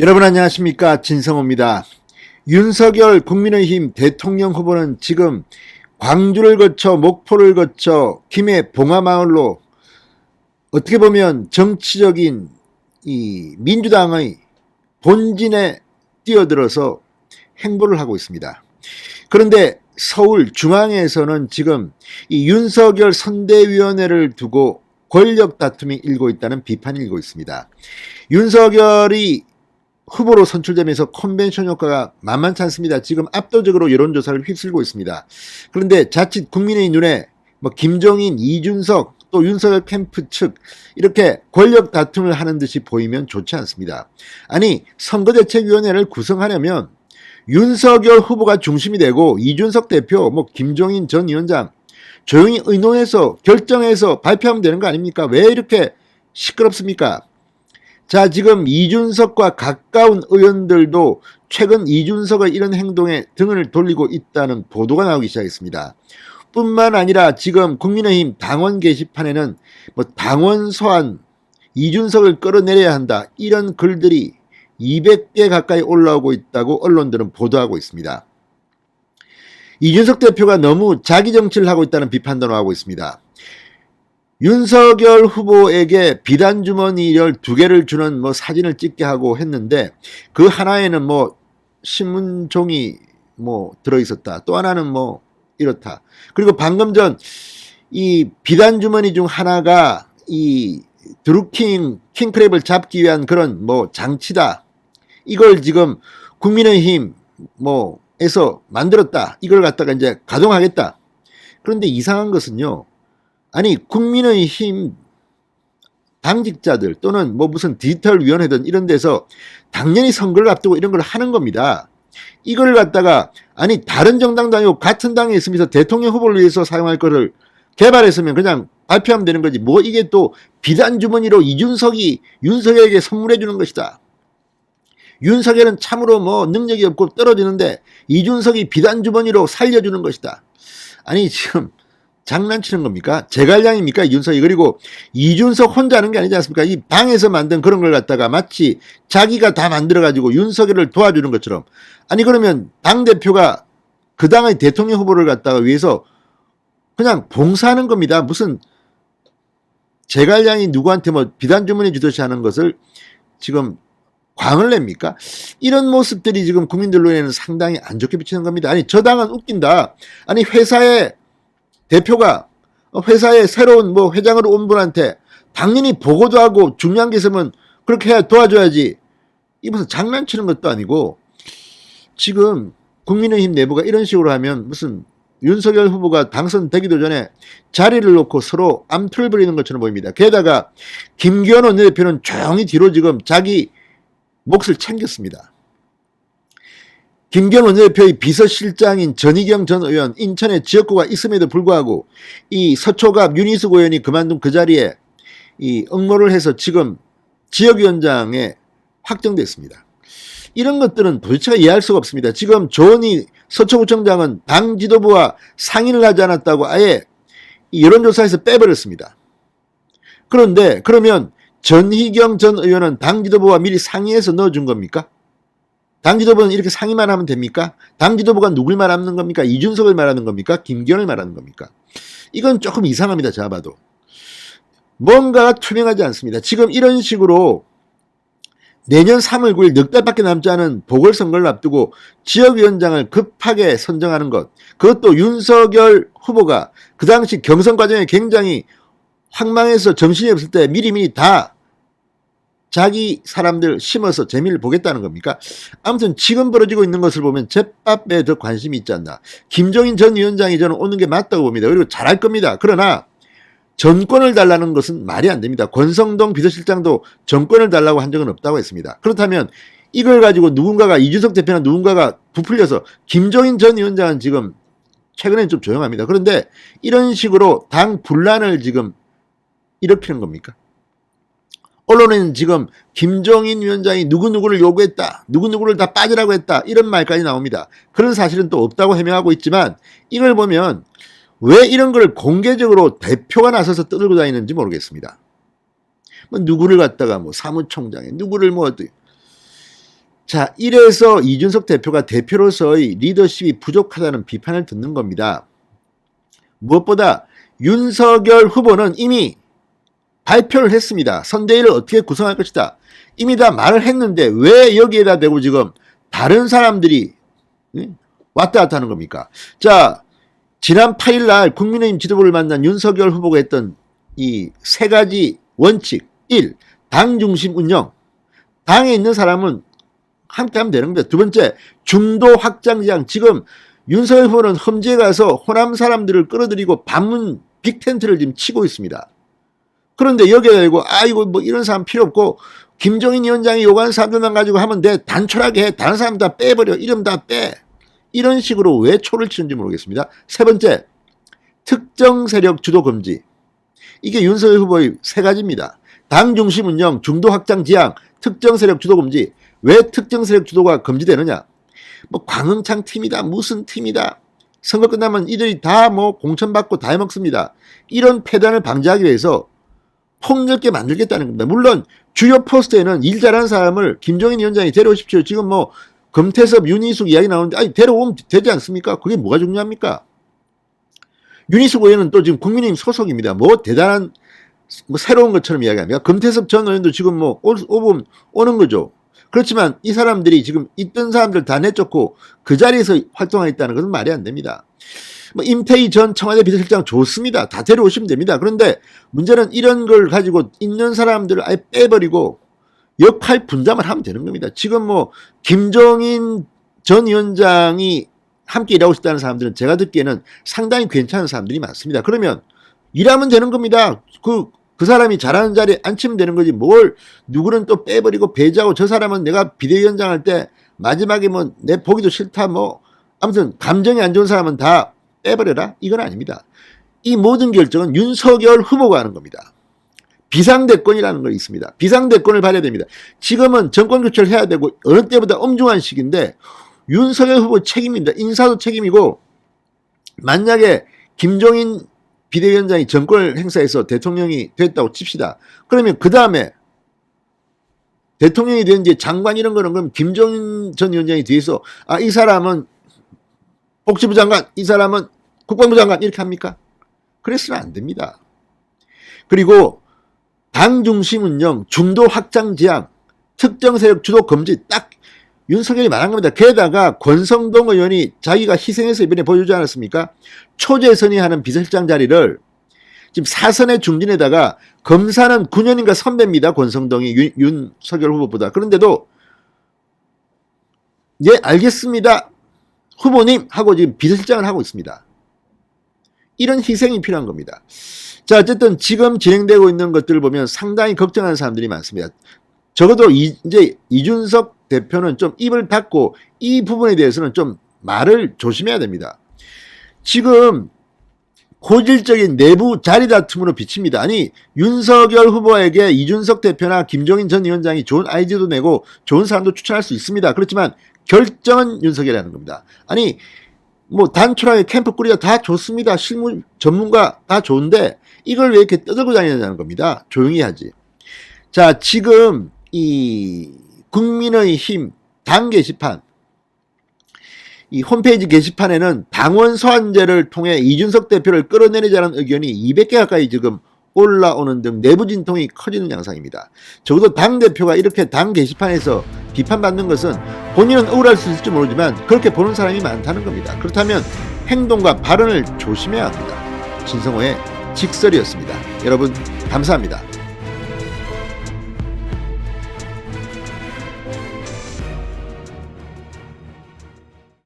여러분 안녕하십니까, 진성호입니다. 윤석열 국민의힘 대통령 후보는 지금 광주를 거쳐 목포를 거쳐 김해 봉화마을로 어떻게 보면 정치적인 이 민주당의 본진에 뛰어들어서 행보를 하고 있습니다. 그런데 서울 중앙에서는 지금 이 윤석열 선대위원회를 두고 권력 다툼이 일고 있다는 비판이 일고 있습니다. 윤석열이 후보로 선출되면서 컨벤션 효과가 만만치 않습니다. 지금 압도적으로 여론조사를 휩쓸고 있습니다. 그런데 자칫 국민의 눈에 김종인, 이준석, 또 윤석열 캠프 측 이렇게 권력 다툼을 하는 듯이 보이면 좋지 않습니다. 아니, 선거대책위원회를 구성하려면 윤석열 후보가 중심이 되고 이준석 대표, 김종인 전 위원장 조용히 의논해서 결정해서 발표하면 되는 거 아닙니까? 왜 이렇게 시끄럽습니까? 자, 지금 이준석과 가까운 의원들도 최근 이준석의 이런 행동에 등을 돌리고 있다는 보도가 나오기 시작했습니다. 뿐만 아니라 지금 국민의힘 당원 게시판에는 당원 소환, 이준석을 끌어내려야 한다, 이런 글들이 200개 가까이 올라오고 있다고 언론들은 보도하고 있습니다. 이준석 대표가 너무 자기 정치를 하고 있다는 비판도 나오고 있습니다. 윤석열 후보에게 비단주머니를 2개를 주는 사진을 찍게 하고 했는데, 그 하나에는 신문종이 들어있었다. 또 하나는 이렇다. 그리고 방금 전 이 비단주머니 중 하나가 이 드루킹 킹크랩을 잡기 위한 그런 장치다. 이걸 지금 국민의힘 에서 만들었다. 이걸 갖다가 이제 가동하겠다. 그런데 이상한 것은요. 아니, 국민의힘 당직자들 또는 무슨 디지털위원회든 이런 데서 당연히 선거를 앞두고 이런 걸 하는 겁니다. 이걸 갖다가 아니 다른 정당도 아니고 같은 당에 있으면서 대통령 후보를 위해서 사용할 거를 개발했으면 그냥 발표하면 되는 거지. 이게 또 비단주머니로 이준석이 윤석열에게 선물해 주는 것이다. 윤석열은 참으로 능력이 없고 떨어지는데 이준석이 비단주머니로 살려주는 것이다. 아니, 지금 장난치는 겁니까? 제갈량입니까? 이준석이. 그리고 이준석 혼자 하는 게 아니지 않습니까? 이 당에서 만든 그런 걸 갖다가 마치 자기가 다 만들어가지고 윤석열을 도와주는 것처럼. 아니, 그러면 당대표가 그 당의 대통령 후보를 갖다가 위해서 그냥 봉사하는 겁니다. 무슨 제갈량이 누구한테 비단주머니 주듯이 하는 것을 지금 광을 냅니까? 이런 모습들이 지금 국민들 눈에는 상당히 안 좋게 비치는 겁니다. 아니, 저 당은 웃긴다. 아니, 회사의 대표가 회사에 새로운 회장으로 온 분한테 당연히 보고도 하고 중요한 게 있으면 그렇게 해야 도와줘야지. 이 무슨 장난치는 것도 아니고 지금 국민의힘 내부가 이런 식으로 하면 무슨 윤석열 후보가 당선되기도 전에 자리를 놓고 서로 암투를 벌이는 것처럼 보입니다. 게다가 김기현 원내대표는 조용히 뒤로 지금 자기 몫을 챙겼습니다. 김기현 원내대표의 비서실장인 전희경 전 의원, 인천에 지역구가 있음에도 불구하고 이 서초갑 윤희숙 의원이 그만둔 그 자리에 이 응모를 해서 지금 지역위원장에 확정됐습니다. 이런 것들은 도대체가 이해할 수가 없습니다. 지금 조은희 서초구청장은 당 지도부와 상의를 하지 않았다고 아예 여론조사에서 빼버렸습니다. 그런데 그러면 전희경 전 의원은 당 지도부와 미리 상의해서 넣어준 겁니까? 당 지도부는 이렇게 상의만 하면 됩니까? 당 지도부가 누굴 말하는 겁니까? 이준석을 말하는 겁니까? 김기현을 말하는 겁니까? 이건 조금 이상합니다. 제가 봐도. 뭔가가 투명하지 않습니다. 지금 이런 식으로 내년 3월 9일 넉 달밖에 남지 않은 보궐선거를 앞두고 지역위원장을 급하게 선정하는 것, 그것도 윤석열 후보가 그 당시 경선 과정에 굉장히 황망해서 정신이 없을 때 미리미리 다 자기 사람들 심어서 재미를 보겠다는 겁니까? 아무튼 지금 벌어지고 있는 것을 보면 제밥에 더 관심이 있지 않나. 김종인 전 위원장이 저는 오는 게 맞다고 봅니다. 그리고 잘할 겁니다. 그러나 정권을 달라는 것은 말이 안 됩니다. 권성동 비서실장도 정권을 달라고 한 적은 없다고 했습니다. 그렇다면 이걸 가지고 누군가가, 이준석 대표나 누군가가 부풀려서, 김종인 전 위원장은 지금 최근엔 좀 조용합니다. 그런데 이런 식으로 당 분란을 지금 일으키는 겁니까? 언론에는 지금 김종인 위원장이 누구누구를 요구했다, 누구누구를 다 빠지라고 했다, 이런 말까지 나옵니다. 그런 사실은 또 없다고 해명하고 있지만 이걸 보면 왜 이런 걸 공개적으로 대표가 나서서 떠들고 다니는지 모르겠습니다. 누구를 갖다가 사무총장에 누구를 자, 이래서 이준석 대표가 대표로서의 리더십이 부족하다는 비판을 듣는 겁니다. 무엇보다 윤석열 후보는 이미 발표를 했습니다. 선대위를 어떻게 구성할 것이다. 이미 다 말을 했는데 왜 여기에다 대고 지금 다른 사람들이 왔다 갔다 하는 겁니까? 자, 지난 8일 날 국민의힘 지도부를 만난 윤석열 후보가 했던 이 세 가지 원칙. 1. 당 중심 운영. 당에 있는 사람은 함께 하면 되는 겁니다. 두 번째, 중도 확장 지향. 지금 윤석열 후보는 험지에 가서 호남 사람들을 끌어들이고 반문 빅텐트를 지금 치고 있습니다. 그런데 여기에 대고 이거 뭐 이런 사람 필요 없고 김종인 위원장이 요구하는 사람들만 가지고 하면 돼. 단촐하게 해. 다른 사람 다 빼버려. 이름 다 빼. 이런 식으로 왜 초를 치는지 모르겠습니다. 세 번째, 특정 세력 주도 금지. 이게 윤석열 후보의 세 가지입니다. 당 중심 운영, 중도 확장 지향, 특정 세력 주도 금지. 왜 특정 세력 주도가 금지되느냐? 뭐 광흥창 팀이다, 무슨 팀이다. 선거 끝나면 이들이 다 뭐 공천받고 다 해먹습니다. 이런 폐단을 방지하기 위해서 폭넓게 만들겠다는 겁니다. 물론 주요 포스트에는 일 잘하는 사람을 김종인 위원장이 데려오십시오. 지금 뭐 금태섭, 윤희숙 이야기 나오는데 데려오면 되지 않습니까? 그게 뭐가 중요합니까? 윤희숙 의원은 또 지금 국민의힘 소속입니다. 뭐 대단한 뭐 새로운 것처럼 이야기합니다. 금태섭 전 의원도 지금 뭐 오는 거죠. 그렇지만 이 사람들이 지금 있던 사람들 다 내쫓고 그 자리에서 활동하겠다는 것은 말이 안 됩니다. 뭐 임태희 전 청와대 비서실장 좋습니다. 다 데려오시면 됩니다. 그런데 문제는 이런 걸 가지고 있는 사람들을 아예 빼버리고 역할 분담을 하면 되는 겁니다. 지금 뭐 김종인 전 위원장이 함께 일하고 싶다는 사람들은 제가 듣기에는 상당히 괜찮은 사람들이 많습니다. 그러면 일하면 되는 겁니다. 그 사람이 잘하는 자리에 앉히면 되는 거지. 뭘 누구는 또 빼버리고 배제하고 저 사람은 내가 비대위원장 할 때 마지막에 뭐 내 보기도 싫다 뭐 아무튼 감정이 안 좋은 사람은 다 빼버려라? 이건 아닙니다. 이 모든 결정은 윤석열 후보가 하는 겁니다. 비상대권이라는 거 있습니다. 비상대권을 발휘해야 됩니다. 지금은 정권교체를 해야 되고 어느 때보다 엄중한 시기인데 윤석열 후보 책임입니다. 인사도 책임이고 만약에 김종인 비대위원장이 정권을 행사해서 대통령이 됐다고 칩시다. 그러면 그 다음에 대통령이 된 이제 장관 이런 거는 그럼 김종인 전 위원장이 뒤에서 이 사람은 복지부 장관, 이 사람은 국방부 장관 이렇게 합니까? 그래서는 안 됩니다. 그리고 당 중심 운영, 중도 확장 지향, 특정 세력 주도 금지 딱 윤석열이 말한 겁니다. 게다가 권성동 의원이 자기가 희생해서 이번에 보여주지 않았습니까? 초재선이 하는 비서실장 자리를 지금 사선의 중진에다가 검사는 9년인가 선배입니다. 권성동이 윤석열 후보보다. 그런데도 예 알겠습니다. 후보님 하고 지금 비서실장을 하고 있습니다. 이런 희생이 필요한 겁니다. 자, 어쨌든 지금 진행되고 있는 것들을 보면 상당히 걱정하는 사람들이 많습니다. 적어도 이제 이준석 대표는 좀 입을 닫고 이 부분에 대해서는 좀 말을 조심해야 됩니다. 지금 고질적인 내부 자리 다툼으로 비칩니다. 아니 윤석열 후보에게 이준석 대표나 김종인 전 위원장이 좋은 아이디어도 내고 좋은 사람도 추천할 수 있습니다. 그렇지만 결정은 윤석열이 하는 겁니다. 아니 뭐 단촐하게 캠프 꾸리가 다 좋습니다. 실무 전문가 다 좋은데 이걸 왜 이렇게 떠들고 다니냐는 겁니다. 조용히 하지. 자, 지금 이 국민의힘 당 게시판 이 홈페이지 게시판에는 당원 소환제를 통해 이준석 대표를 끌어내리자는 의견이 200개 가까이 지금 올라오는 등 내부 진통이 커지는 양상입니다. 적어도 당대표가 이렇게 당 게시판에서 비판받는 것은 본인은 억울할 수 있을지 모르지만 그렇게 보는 사람이 많다는 겁니다. 그렇다면 행동과 발언을 조심해야 합니다. 진성호의 직설이었습니다. 여러분 감사합니다.